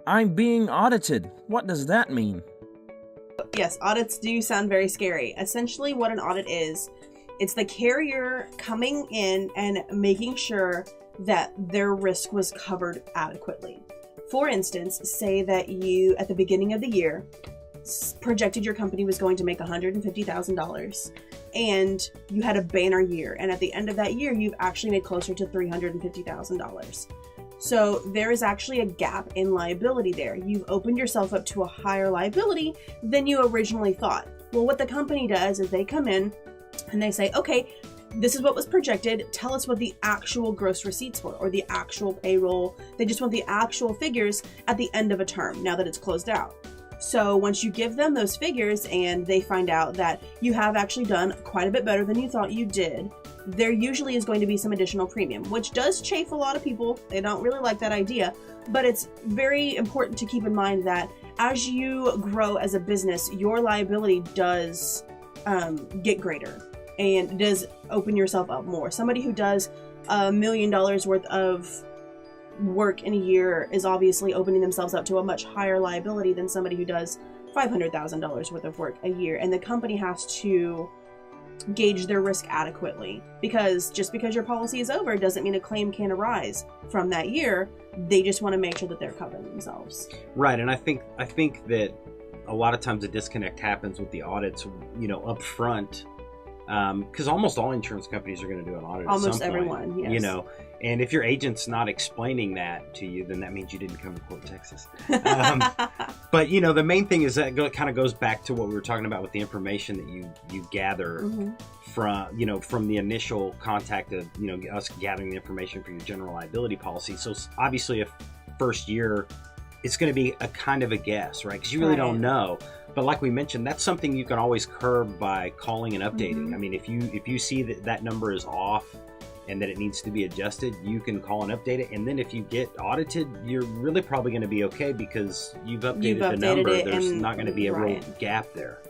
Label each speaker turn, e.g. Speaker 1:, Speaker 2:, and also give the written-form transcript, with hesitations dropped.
Speaker 1: I'm being audited. What does that mean?
Speaker 2: Yes, audits do sound very scary. Essentially, what an audit is, it's the carrier coming in and making sure that their risk was covered adequately. For instance, say that you, at the beginning of the year, projected your company was going to make $150,000 and you had a banner year. And at the end of that year, you've actually made closer to $350,000. So there is actually a gap in liability there. You've opened yourself up to a higher liability than you originally thought. Well, what the company does is they come in and they say, okay, this is what was projected. Tell us what the actual gross receipts were or the actual payroll. They just want the actual figures at the end of a term now that it's closed out. So once you give them those figures and they find out that you have actually done quite a bit better than you thought you did, there usually is going to be some additional premium, which does chafe a lot of people. They don't really like that idea, but it's very important to keep in mind that as you grow as a business, your liability does get greater and does open yourself up more. Somebody who does $1 million worth of work in a year is obviously opening themselves up to a much higher liability than somebody who does $500,000 worth of work a year. And the company has to gauge their risk adequately, because just because your policy is over doesn't mean a claim can't arise from that year. They just want to make sure that they're covering themselves.
Speaker 3: Right. And I think that a lot of times a disconnect happens with the audits, up front. Because almost all insurance companies are going to do an audit at some point.
Speaker 2: Almost everyone, yes.
Speaker 3: And if your agent's not explaining that to you, then that means you didn't come to Court, Texas. But, the main thing is that kind of goes back to what we were talking about with the information that you gather from the initial contact of, us gathering the information for your general liability policy. So obviously, if first year, it's going to be a kind of a guess, right? Because you really don't know. But like we mentioned, that's something you can always curb by calling and updating. I mean, if you see that number is off and that it needs to be adjusted, you can call and update it. And then if you get audited, you're really probably going to be okay because you've updated the number. There's not going to be a real gap there.